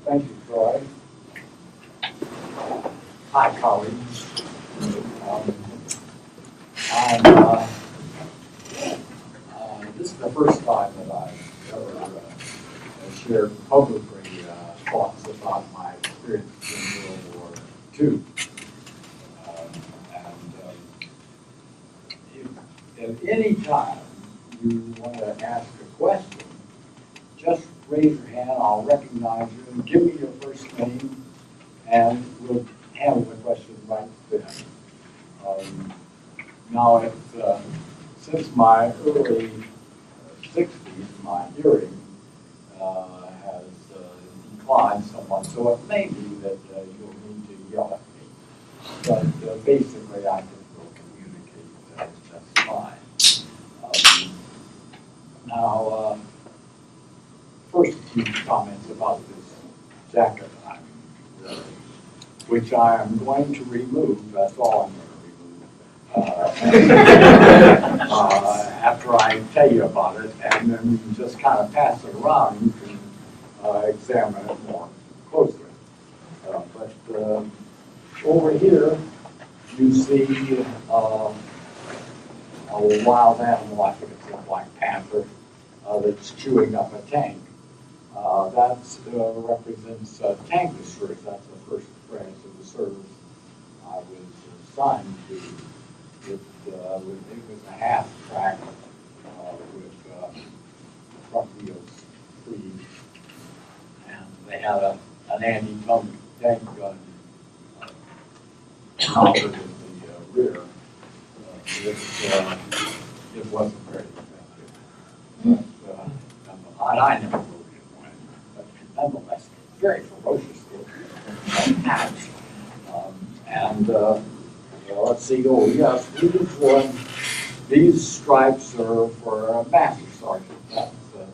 Thank you, Troy. Hi, colleagues. This is the first time that I've ever shared publicly thoughts about my experience in World War II. If at any time you want to ask a question, just raise your hand, I'll recognize you, and give me your first name, and we'll handle the question right then. Now, since my early 60s, my hearing has declined somewhat, so it may be that you'll need to yell at me. But basically, I think we'll communicate just fine. Now, first, a few comments about this jacket I'm wearing, which I am going to remove. That's all I'm going to remove. After I tell you about it, and then you can just kind of pass it around, you can examine it more closely. But over here, you see a wild animal, I think it's a black panther, that's chewing up a tank. That represents tank destroyers. That's the first branch of the service I was assigned to. It was a half-track with front wheels free, and they had an anti-tank gun mounted in the rear. It wasn't very effective. But I never rode in one, but nonetheless, very ferocious hatch. Let's see. Oh yes, these stripes are for a master sergeant. That's the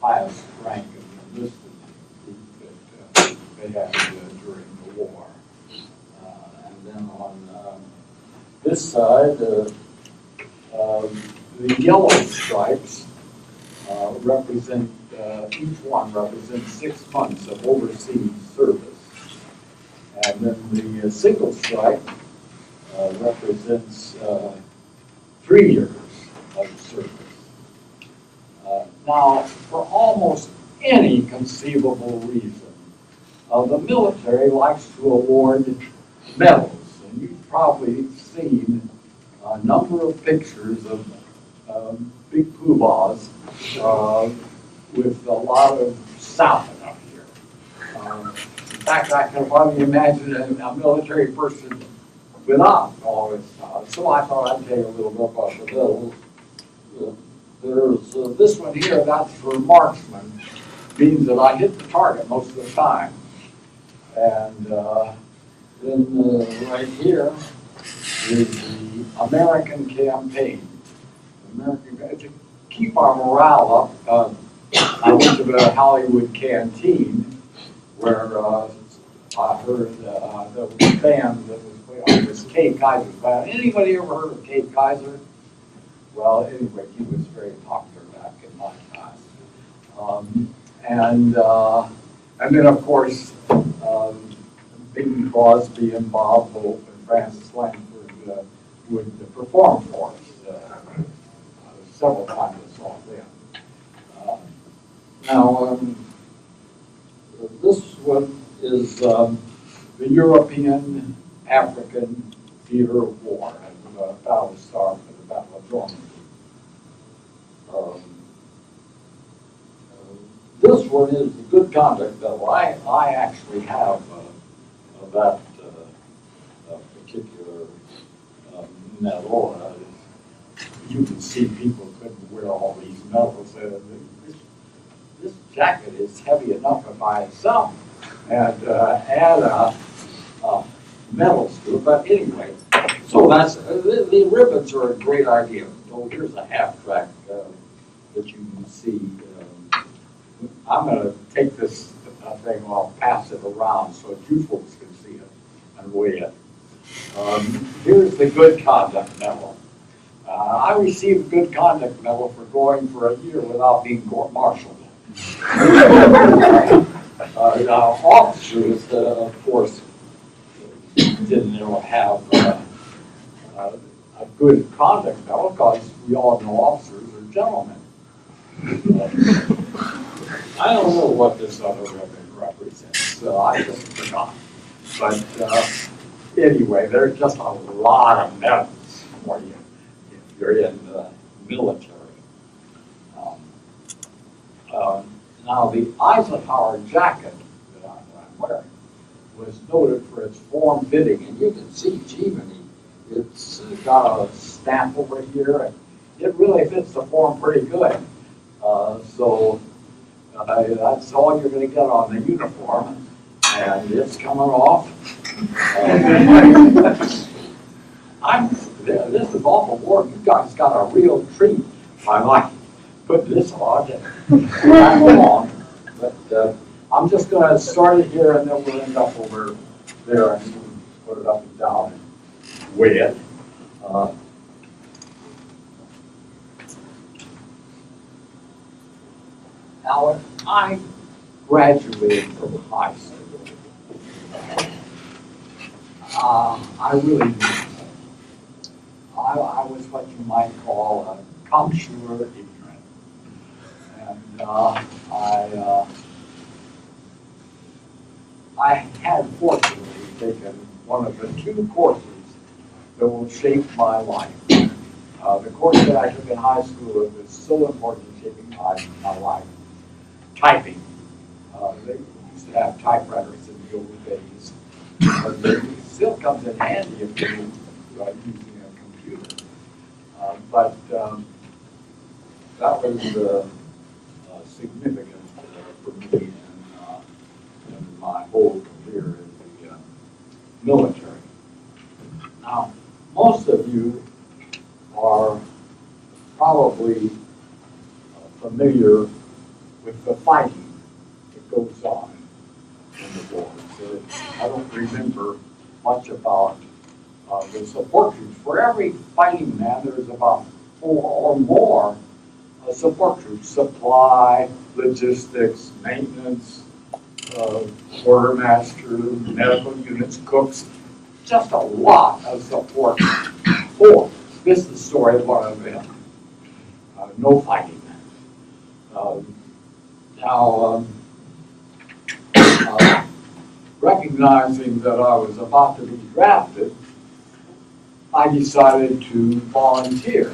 highest rank of the enlisted group that they had during the war. And then on this side, the yellow stripes represent, each one represents 6 months of overseas service. And then the single stripe represents 3 years of service. Now, for almost any conceivable reason, the military likes to award medals. And you've probably seen a number of pictures of big poobahs with a lot of salmon up here. In fact, I can probably imagine a military person without all this stuff. So I thought I'd tell you a little bit about the medals. There's this one here, that's for marksman. Means that I hit the target most of the time. And then right here is the American campaign. To keep our morale up, I went to the Hollywood Canteen where I heard the band that was playing on this Kay Kaiser's band. Anybody ever heard of Kay Kaiser? Well, anyway, he was very popular back in my class. And then, of course, Bing Crosby and Bob Hope and Francis Langford would perform for us. Several times I saw them. Now, this one is the European African Theater of War, and Battle Star for the Battle of Normandy. This one is the good conduct medal. I actually have that particular medal. You can see people couldn't wear all these medals. This jacket is heavy enough by itself, and add medals to it. But anyway, so that's the ribbons are a great idea. Oh, here's a half track that you can see. I'm going to take this thing, I'll pass it around so you folks can see it and weigh it. Here's the good conduct medal. I received a good conduct medal for going for a year without being court-martialed. Now, officers, of course, didn't have a good conduct medal because we all know officers are gentlemen. I don't know what this other ribbon represents, so I just forgot. But anyway, there's just a lot of medals for you if you're in the military. Now, the Eisenhower jacket that I'm wearing was noted for its form fitting, and you can see, gee, it's got a stamp over here, and it really fits the form pretty good. So that's all you're going to get on the uniform, and it's coming off. This is awful work. You guys got a real treat. I like putting this on and long, but I'm just going to start it here, and then we'll end up over there, and you can put it up and down and weigh it. Now, I graduated from high school. I really did. I was what you might call a connoisseur ignorant. And I had fortunately taken one of the two courses that will shape my life. The course that I took in high school was so important in shaping my life. Typing. They used to have typewriters in the old days. But it still comes in handy if you're using a computer. But that was significant for me in my whole career in the military. Now, most of you are probably familiar with the fighting that goes on in the war. So I don't remember much about the support troops. For every fighting man, there's about 4 or more support troops: supply, logistics, maintenance, quartermaster, medical units, cooks. Just a lot of support for. This is the story of one of them. No fighting. Recognizing that I was about to be drafted, I decided to volunteer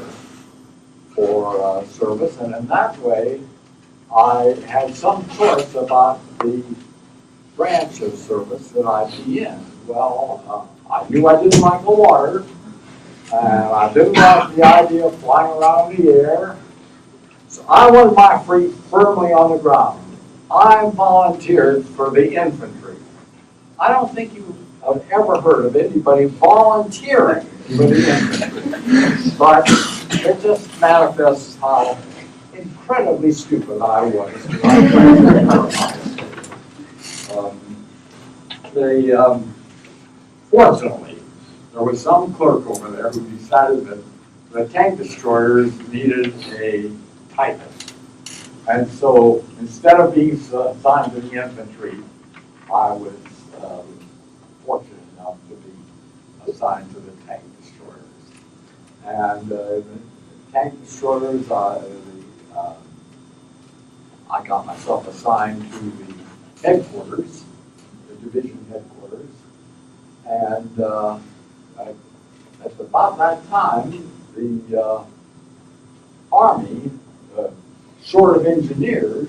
for service, and in that way, I had some choice about the branch of service that I'd be in. Well, I knew I didn't like the water, and I didn't like the idea of flying around the air, so I wanted my feet firmly on the ground. I volunteered for the infantry. I don't think you have ever heard of anybody volunteering for the infantry, but it just manifests how incredibly stupid I was. Fortunately, there was some clerk over there who decided that the tank destroyers needed a typist. And so instead of being assigned to the infantry, I was fortunate enough to be assigned to the tank destroyers. And the tank destroyers, I got myself assigned to the headquarters, the division headquarters. And at about that time, the Army, short of engineers,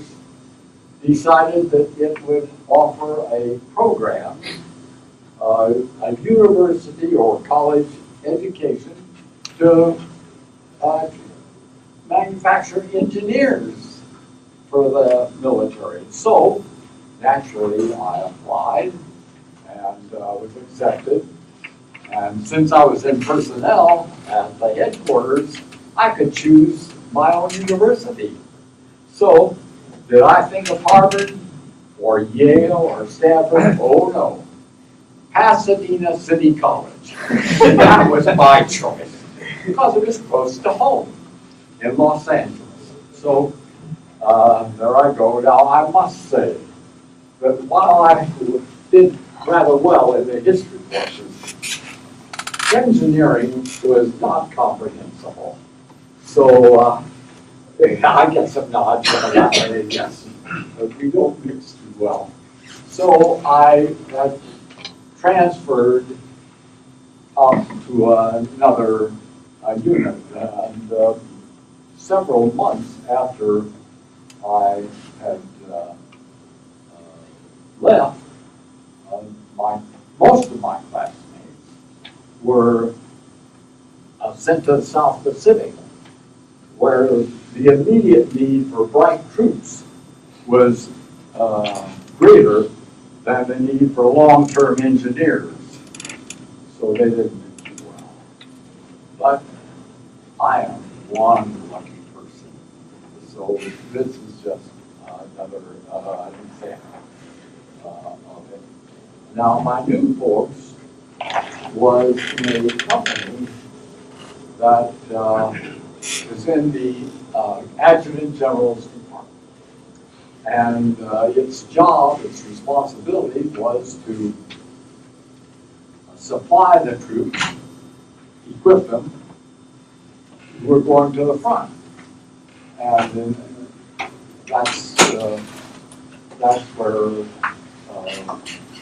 decided that it would offer a program, a university or college education to manufacture engineers for the military. So, naturally, I applied and was accepted. And since I was in personnel at the headquarters, I could choose my own university. So, did I think of Harvard or Yale or Stanford? Oh no. Pasadena City College. And that was my choice because it was close to home in Los Angeles. So there I go. Now I must say But while I did rather well in the history courses, engineering was not comprehensible. So I get some nods on that, yes, but we don't mix too well. So I transferred up to another unit, and several months after I had left, most of my classmates were sent to the South Pacific, where the immediate need for bright troops was greater than the need for long-term engineers. So they didn't do well. But I am one lucky person. So this is just another example of it. Now, my new course was in a company that is in the Adjutant General's Department. And its job, its responsibility was to supply the troops, equip them, who were going to the front. And that's where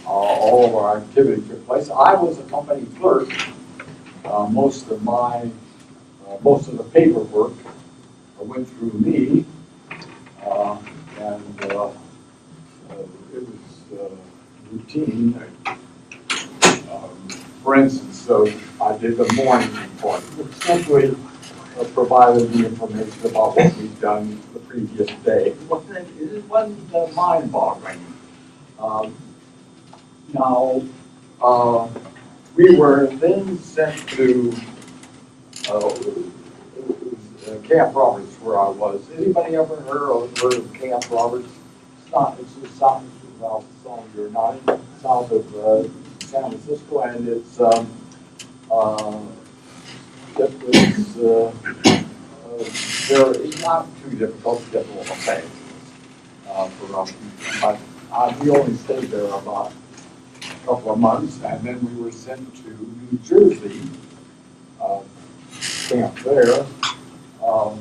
all of our activity took place. I was a company clerk. Most of the paperwork went through me, and it was routine. For instance, I did the morning report, which simply provided the information about what we'd done the previous day. It wasn't mind-boggling. Now, we were then sent to Camp Roberts, where I was. Anybody ever heard of Camp Roberts? It's just south of you're not in south of San Francisco, and it was very not too difficult to get a little pay for us. But we only stayed there about a couple of months, and then we were sent to New Jersey, camp there,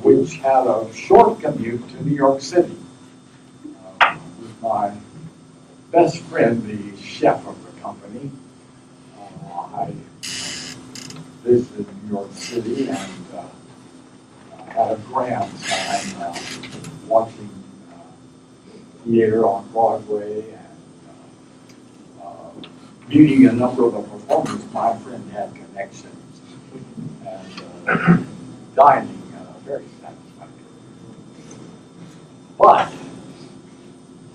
which had a short commute to New York City. With my best friend, the chef of the company, I visited New York City and had a grand time watching theater on Broadway and meeting a number of the performers. My friend had connections, and dining very satisfactory. But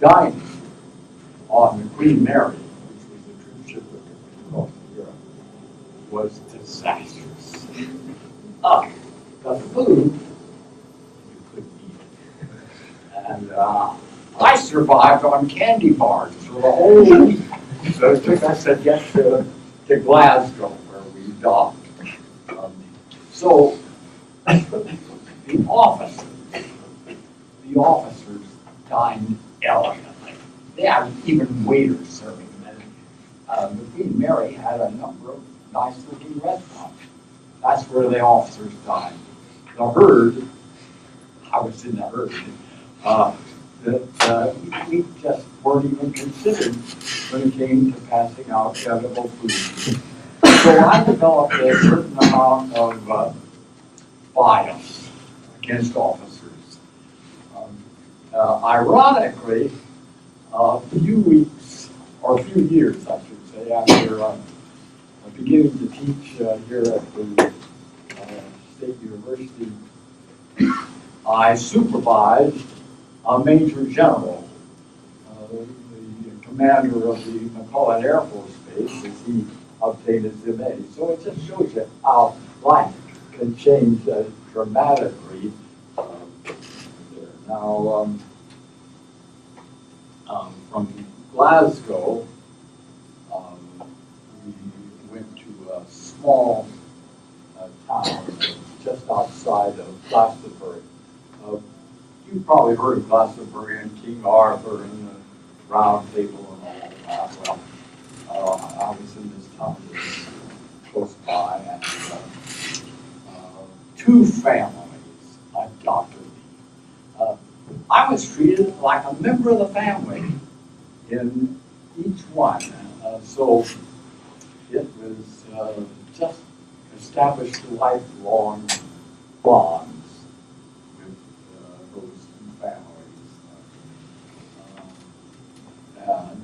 dining on the Queen Mary, which was the troop ship that went across Europe, was disastrous. The food, you couldn't eat it. And I survived on candy bars for the whole week. So it took us to get to Glasgow, where we docked. So the officers dined elegantly. They had even waiters serving them. The Queen Mary had a number of nice-looking restaurants. That's where the officers dined. The herd, I was in the herd, we just weren't even considered when it came to passing out edible food. So I developed a certain amount of bias against officers. Ironically, a few weeks, or a few years, I should say, after beginning to teach here at the State University, I supervised a Major General, the commander of the McCulloch Air Force Base, as he obtained his MA. So it just shows you how life can change dramatically there. Now, from Glasgow, we went to a small town just outside of Glastonbury. You've probably heard of Glastonbury and King Arthur and round table and all that. Well, I was in this town that's close by, and two families adopted me. I was treated like a member of the family in each one. So it was just established lifelong bonds with those two families.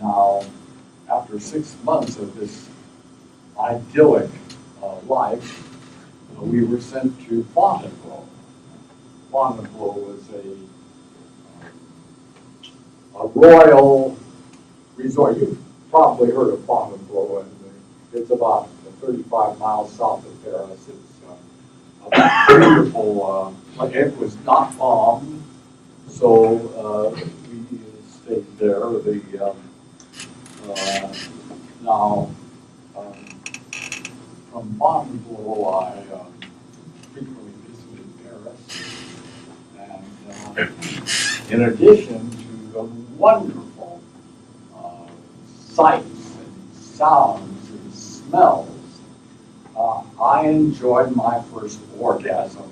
Now, after 6 months of this idyllic life, we were sent to Fontainebleau. Fontainebleau was a royal resort. You've probably heard of Fontainebleau, and it's about 35 miles south of Paris. It's a beautiful, it was not bombed, so we stayed there. Now, from Fontainebleau, I frequently visited Paris, and in addition to the wonderful sights and sounds and smells, I enjoyed my first orgasm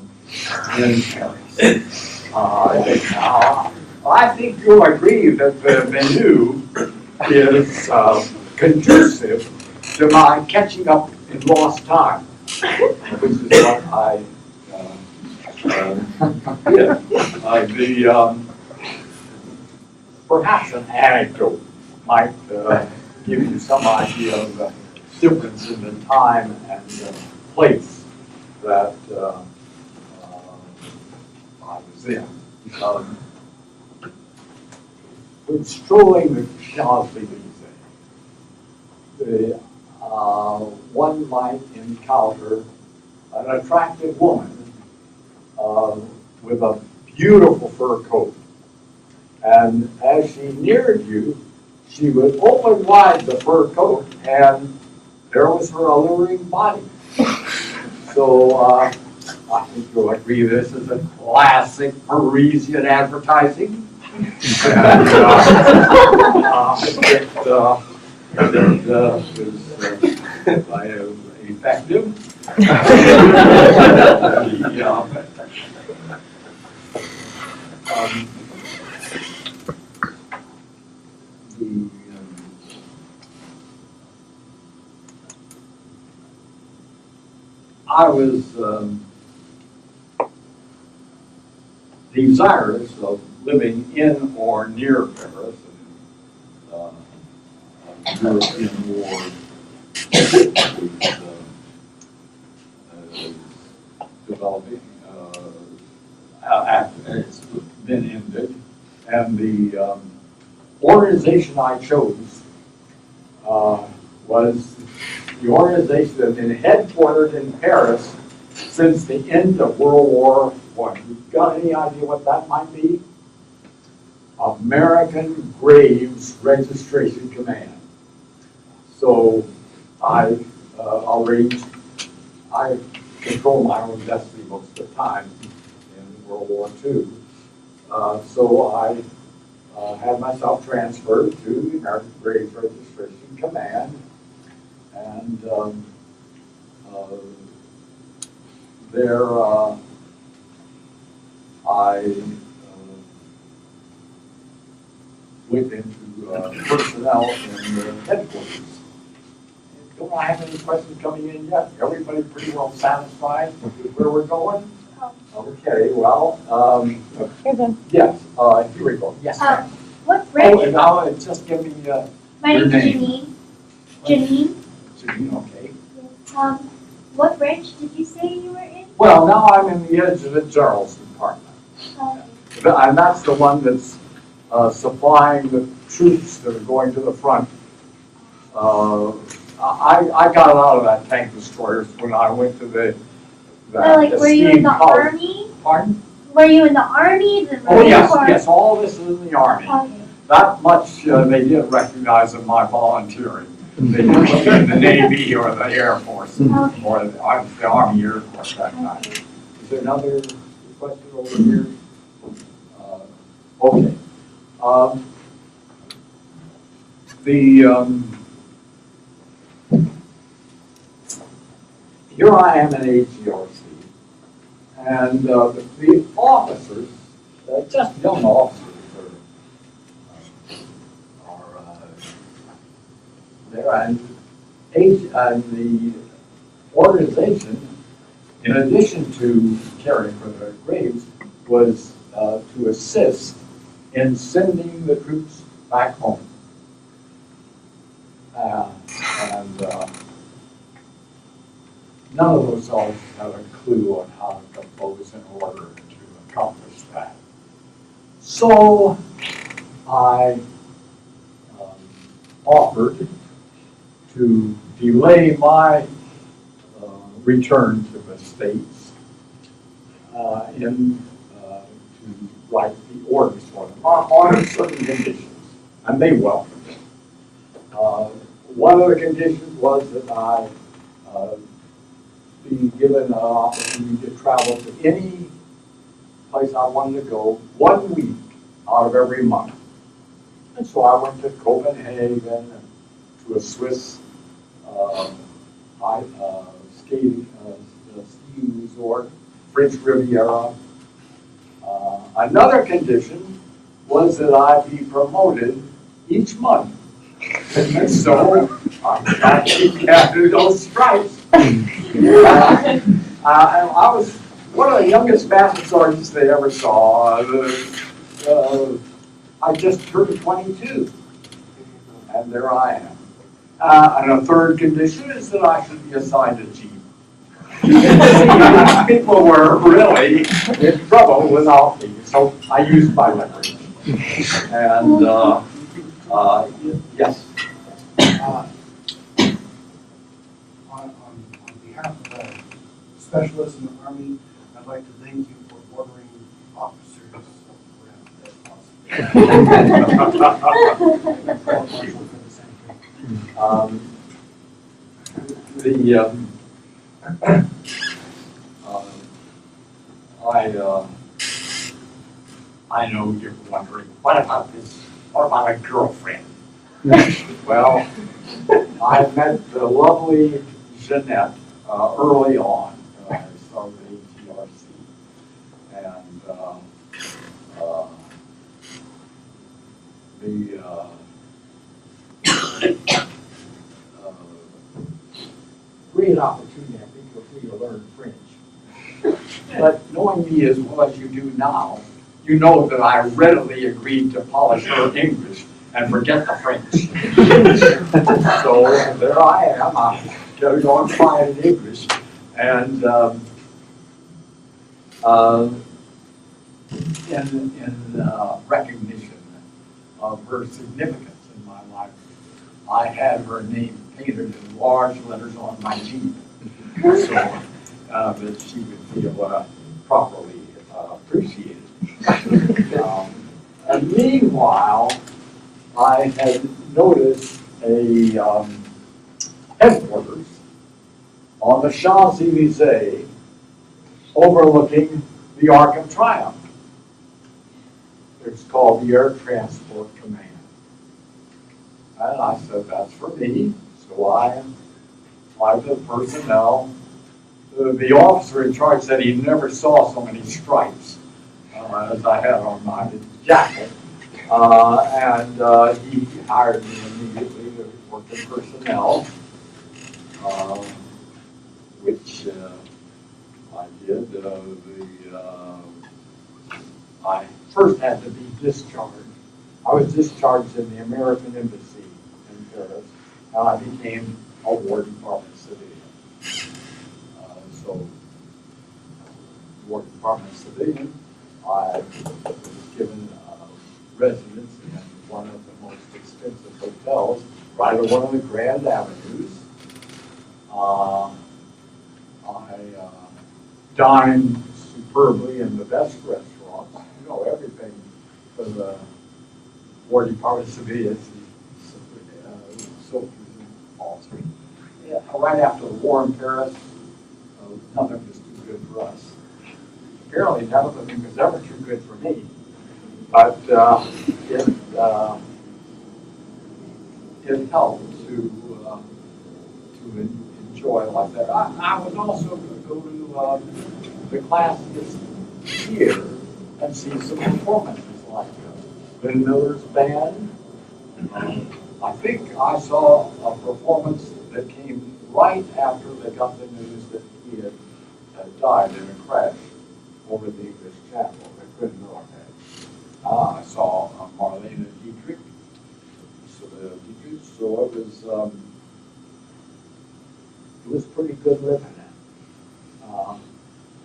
in Paris. Now, I think you'll agree that the menu is conducive to my catching up in lost time, which is what I did. Perhaps an anecdote might give you some idea of the difference in the time and place that I was in. When strolling the Champs-Elysees, one might encounter an attractive woman with a beautiful fur coat. And as she neared you, she would open wide the fur coat, and there was her alluring body. So I think you'll agree this is a classic Parisian advertising. And, it was effective. I was desirous of living in or near Paris, and European war developing after it's been ended, and the organization I chose was the organization that had been headquartered in Paris since the end of World War I. You got any idea what that might be? American Graves Registration Command. So I controlled my own destiny most of the time in World War II. So I had myself transferred to the American Graves Registration Command, and there I went into personnel in the headquarters. Don't I have any questions coming in yet? Everybody pretty well satisfied with where we're going? Okay, well, yes, here we go. Yes, ma'am. What branch? Oh, and now just give me My your name's name. Janine. Janine, okay. What branch did you say you were in? Well, now I'm in the Adjutant General's department. And that's the one that's supplying the troops that are going to the front. I got out of that tank destroyers when I went to the were you in the Army? Pardon? Were you in the Army? The Marine Oh, yes, Corps? yes, all this is in the Army. Okay. That much they didn't recognize in my volunteering. They didn't put me in the Navy or the Air Force, Okay. or the Army Air Force that time. Okay. Is there another question over here? Okay. Here I am in AGRC, and the officers, just young officers, are there, and the organization, in addition to caring for their graves, was to assist in sending the troops back home. And none of those officers had a clue on how to compose in order to accomplish that. So I offered to delay my return to the States to write the orders for them on certain conditions, and they welcomed it. One of the conditions was that I be given an opportunity to travel to any place I wanted to go 1 week out of every month. And so I went to Copenhagen and to a Swiss skiing resort, French Riviera. Another condition was that I be promoted each month. And so I keep after those stripes. I was one of the youngest master sergeants they ever saw. I just turned 22, and there I am. And a third condition is that I should be assigned a chief. People were really in trouble without me, so I used my leverage. And yes. On behalf of the specialists in the Army, I'd like to thank you for ordering officers I know you're wondering, what about this? What about a girlfriend? Well, I met the lovely Jeanette early on. I started ATRC, and great opportunity, I think, for me to learn French. But knowing me as well as you do now, you know that I readily agreed to polish her English and forget the French. So there I am. I'm going on fine in English. And in recognition of her significance in my life, I had her name painted in large letters on my Jeep, so that she would feel properly appreciated. And meanwhile, I had noticed a headquarters on the Champs-Élysées overlooking the Arc of Triumph. It's called the Air Transport Command. And I said, that's for me. So I applied to the personnel. The officer in charge said he never saw so many stripes as I had on my jacket. And he hired me immediately to work in personnel, which I did. I first had to be discharged. I was discharged in the American Embassy in Paris, and I became a War Department civilian. So, War Department civilian, I was given residence in one of the most expensive hotels, right on one of the grand avenues. I dined superbly in the best restaurants. You know, everything for the War Department civilians is so awesome. Yeah, right after the war in Paris, nothing was too good for us. Apparently, nothing was ever too good for me. But it helped to enjoy life there. I was also going to go to the class this year and see some performances like Lynn Miller's band. I think I saw a performance that came right after they got the news that he had died in a crash over the English Channel. They couldn't know that. I saw Marlene Dietrich. So it was pretty good living.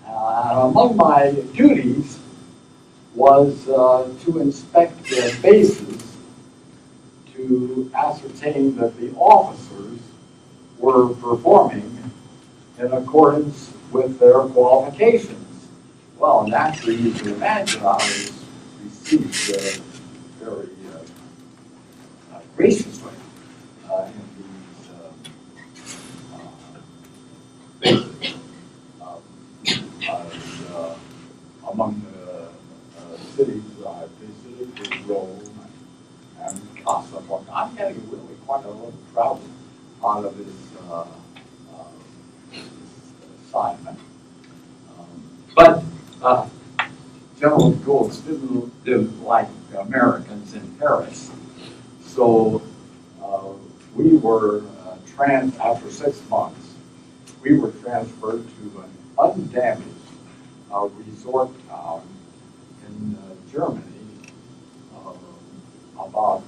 Among my duties was to inspect the bases to ascertain that the officers were performing in accordance with their qualifications. Well, naturally, you can imagine I was received very graciously in these bases. Among the cities I visited was Rome and Casablanca. I'm getting really quite a little travel out of this assignment. But General Golds didn't like Americans in Paris. So we were, after 6 months, we were transferred to an undamaged resort town in Germany, about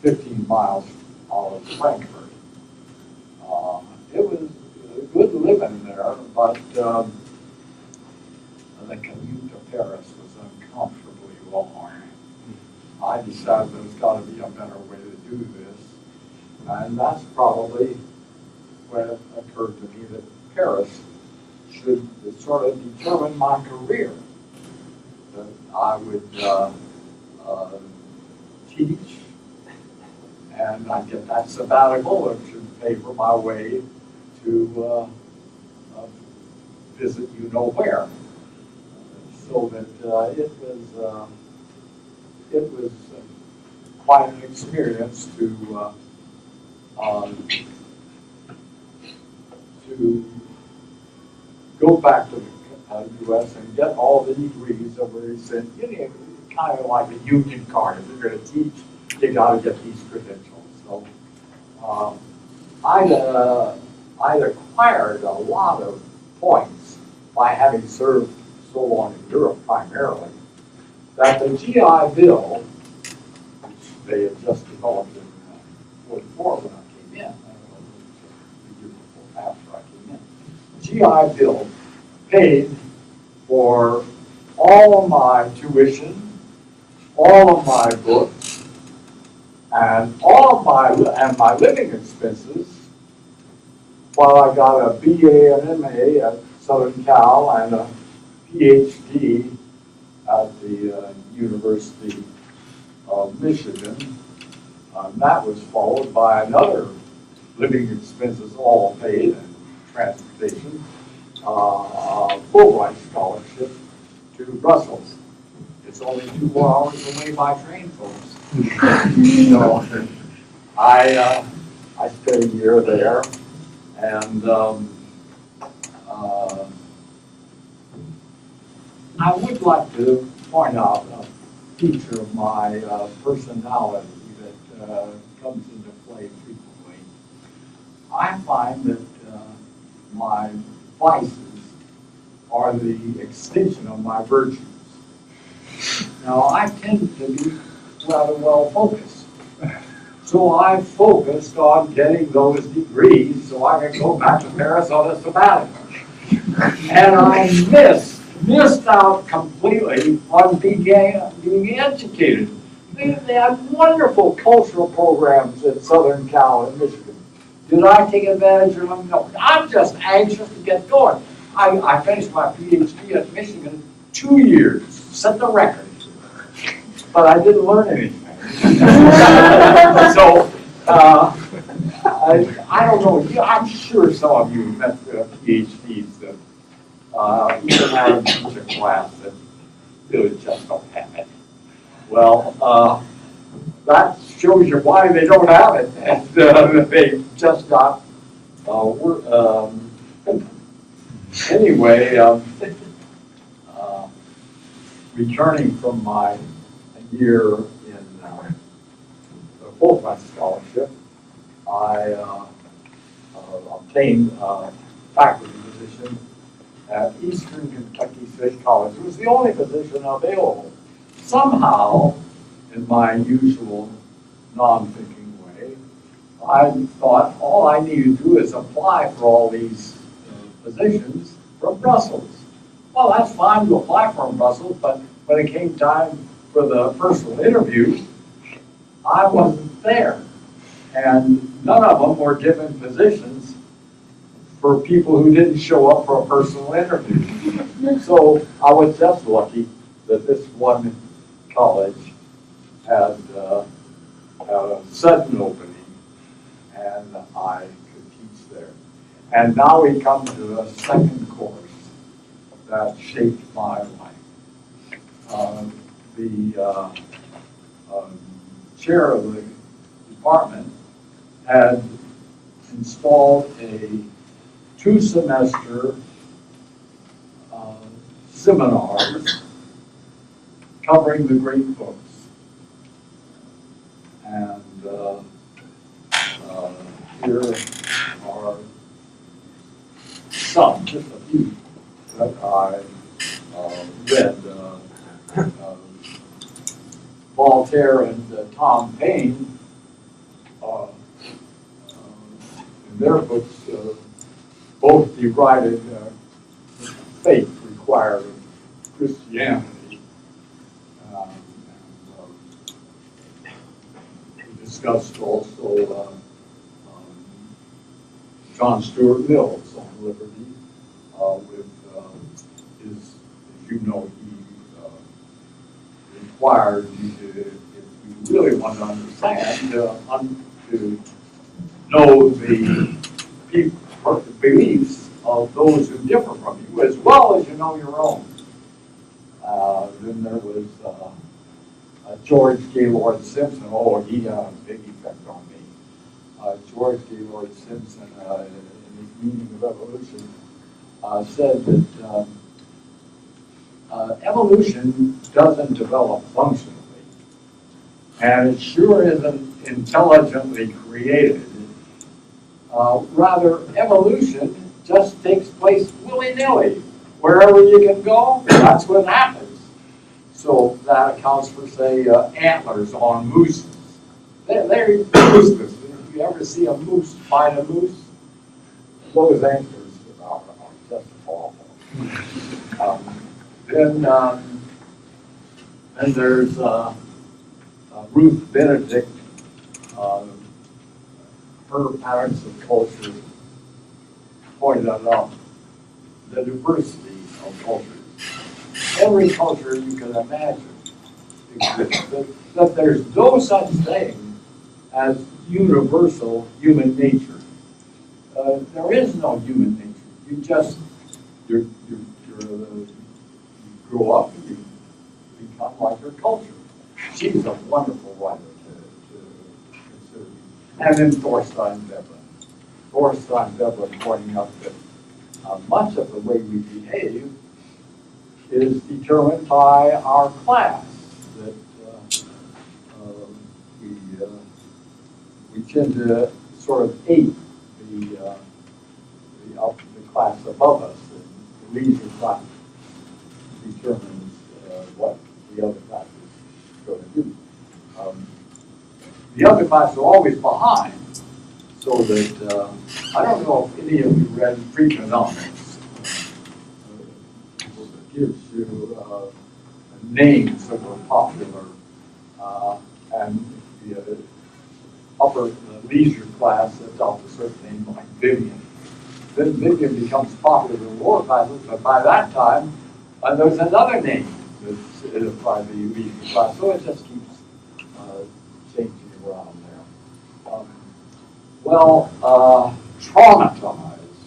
15 miles out of Frankfurt. It was good living there, but the commute to Paris was uncomfortably long. I decided there's got to be a better way to do this, and that's probably when it occurred to me that Paris should sort of determine my career. That I would teach, and I'd get that sabbatical, which should pay for my way to visit you know where. So that it was quite an experience to go back to the U.S. and get all the degrees that were sent. You know, kind of like a union card. If you're going to teach, you got to get these credentials. So I'd acquired a lot of points by having served so long in Europe primarily, that the GI Bill, which they had just developed in 44 when I came in, the year before after I came in, the GI Bill paid for all of my tuition, all of my books, and all of my living expenses, while I got a BA and MA at Southern Cal and a PhD at the University of Michigan. That was followed by another living expenses all paid and transportation, Fulbright scholarship to Brussels. It's only 2 more hours away by train, folks. So I spent a year there, and I would like to point out a feature of my personality that comes into play frequently. I find that my vices are the extension of my virtues. Now, I tend to be rather well focused. So I focused on getting those degrees so I could go back to Paris on a sabbatical. And I missed out completely on being educated. They had wonderful cultural programs at Southern Cal and Michigan. Did I take advantage of them? No. I'm just anxious to get going. I finished my PhD at Michigan 2 years, set the record. But I didn't learn anything. So, I don't know. I'm sure some of you met PhDs that even had a teacher class that really just don't have it. Well, that shows you why they don't have it. And they just got, anyway, returning from my year in the Fulbright scholarship, I obtained a faculty position at Eastern Kentucky State College. It was the only position available. Somehow, in my usual non-thinking way, I thought all I need to do is apply for all these positions from Brussels. Well, that's fine to apply from Brussels, but when it came time for the personal interview, I wasn't there. And none of them were given positions for people who didn't show up for a personal interview. So I was just lucky that this one college had a sudden opening, and I could teach there. And now we come to a second course that shaped my life. The chair of the department had installed a 2-semester seminars covering the great books. And here are some, just a few, that I read. Voltaire and Tom Paine, in their books, both derided faith required of Christianity. We discussed also John Stuart Mill's on liberty, with his, as you know, he required you to, if you really want to understand, to know the beliefs of those who differ from you, as well as you know your own. Then there was George Gaylord Simpson. Oh, he had a big effect on me. George Gaylord Simpson, in his Meaning of Evolution, said that evolution doesn't develop functionally, and it sure isn't intelligently created. Rather, evolution just takes place willy-nilly. Wherever you can go, that's what happens. So that accounts for, say, antlers on mooses. They're useless. If you ever see a moose find a moose, those antlers are just awful. Then there's Ruth Benedict. Her Patterns of Culture pointed out the diversity of cultures. Every culture you can imagine exists. That there's no such thing as universal human nature. There is no human nature. You just you grow up and you become like your culture. She's a wonderful writer to consider. And then Thorstein Veblen. Thorstein Veblen pointing out that much of the way we behave is determined by our class. That we tend to sort of ape the class above us, and the leisure class determines what the other class is going to do. The other classes are always behind, so that I don't know if any of you read Freakonomics. It gives you names that were popular, and the upper leisure class adopts a certain name like Vivian. Then Vivian becomes popular in the lower classes, but by that time, there's another name that's by the leisure class, so it just keeps changing around there. Traumatized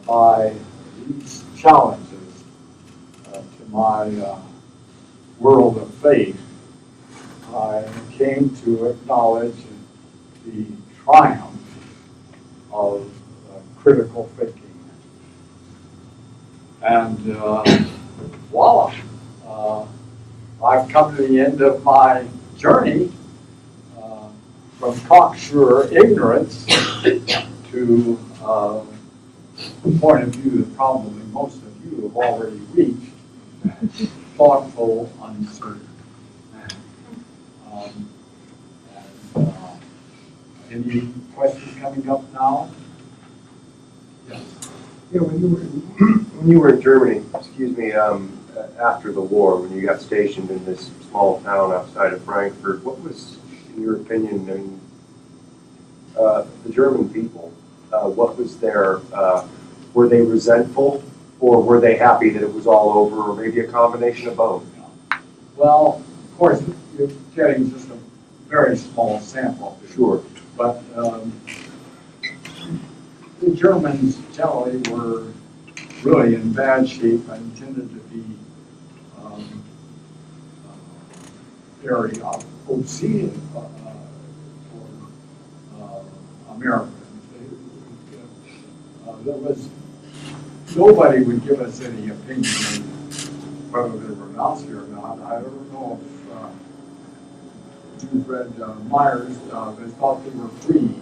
by these challenges to my world of faith, I came to acknowledge the triumph of critical thinking. And voila, I've come to the end of my journey from cocksure ignorance to the point of view that probably most of you have already reached, thoughtful uncertainty. Any questions coming up now? Yes. Yeah, when you were in Germany, excuse me, after the war, when you got stationed in this small town outside of Frankfurt, what was, in your opinion, I mean, the German people, what was their, were they resentful, or were they happy that it was all over, or maybe a combination of both? Well, of course, you're getting just a very small sample. Sure. But the Germans generally were really in bad shape and tended to be very obscene for Americans. There was nobody would give us any opinion whether they were Nazi or not. I don't know if you've read Myers, they thought they were free,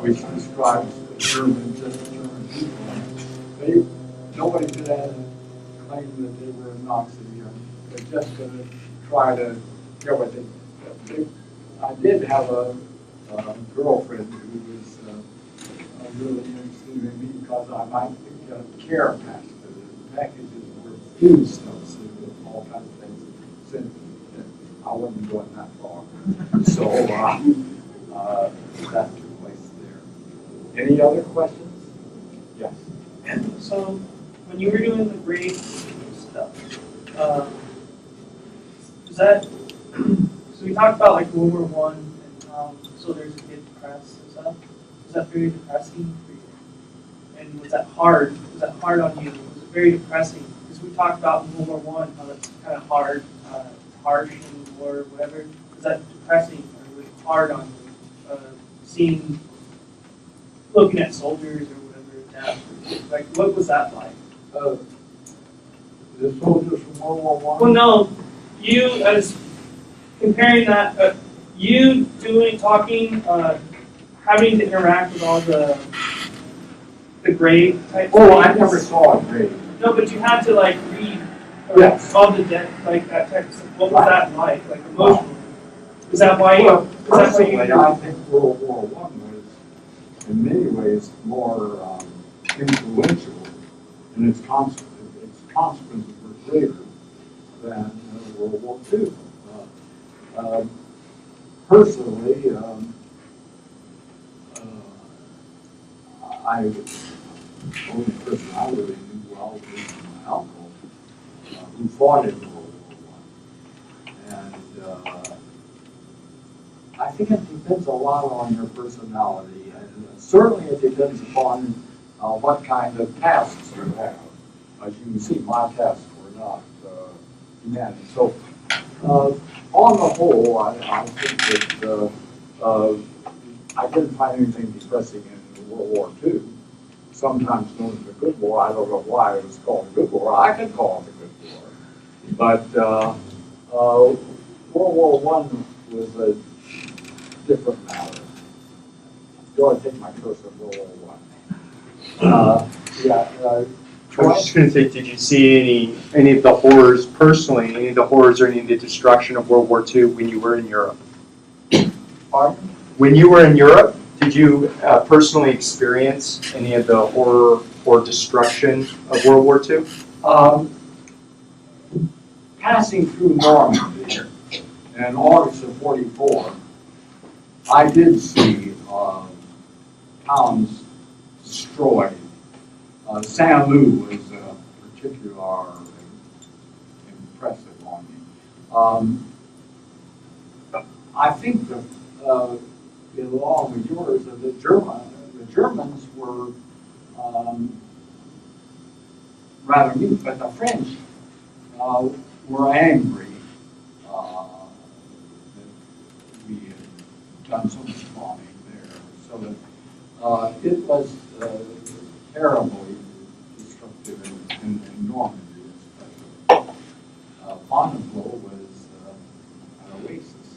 which describes the German people. Nobody could claim that they were a Nazi. They're just going to try to get what they. I did have a girlfriend who was really interested in me because I might get a care package. The packages were foodstuffs and all kinds of things. So I wasn't going that far. So that took place there. Any other questions? Yes. So when you were doing the grade stuff, was that, so we talked about like World War I and how soldiers would get depressed and stuff. Was that very depressing for you? And was that hard? Was that hard on you? Was it very depressing? Because we talked about in World War I how that's kind of hard, harsh and war or whatever. Was that depressing or was it hard on you? Seeing, looking at soldiers or whatever, death. Like, what was that like? The soldiers from World War I? Well, no, you as comparing that, you doing, talking, having to interact with all the grade type. Oh, I never saw a grade. No, but you had to like read Yes. all the like that type of stuff. What was that like emotionally? Is that why? Well, Is that why personally, you? I think World War I was, in many ways, more influential, and its consequences were greater than World War II. Personally, I the only person I really knew well was my uncle, who fought in World War I. And I think it depends a lot on your personality. And certainly it depends upon what kind of tasks you have. As you can see, my tasks were not humanity. So on the whole, I think that I didn't find anything depressing in World War II. Sometimes known as a good war. I don't know why it was called a good war. I can call it a good war. But World War I was a different matter. Go ahead and take my cursor of World War I. I was just going to say, did you see any of the horrors personally, any of the horrors or any of the destruction of World War II when you were in Europe? Pardon? When you were in Europe, did you personally experience any of the horror or destruction of World War II? Passing through Normandy in August of '44, I did see towns destroyed. Saint Lô was particularly impressive on me. I think that along with yours, the Germans were rather mean, but the French were angry. done so much bombing there. So that it was terribly destructive in Normandy, especially. Fontainebleau was an oasis.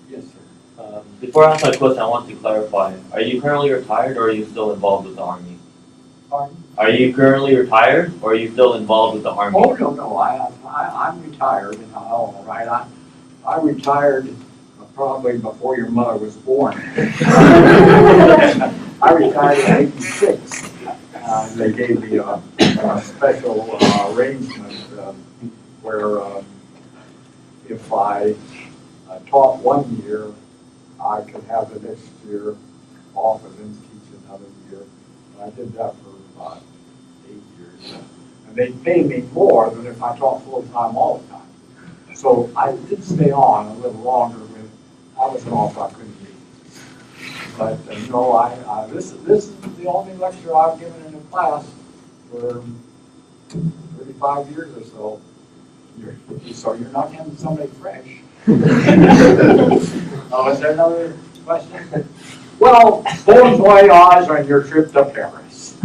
Yes, sir. Before I ask my question, I want to clarify. Are you currently retired or are you still involved with the Army? Pardon? Are you currently retired or are you still involved with the Army? Oh, no, I'm retired, and all right. I retired probably before your mother was born. I retired in '86. They gave me a special arrangement where if I taught 1 year, I could have the next year off and then teach another year. I did that for about 8 years. And they paid me more than if I taught full-time all the time. So I did stay on a little longer, but I was an offer I couldn't leave. But no, this is the only lecture I've given in a class for 35 years or so. So you're not getting somebody fresh. Oh, is there another question? Well, bon voyage on your trip to Paris.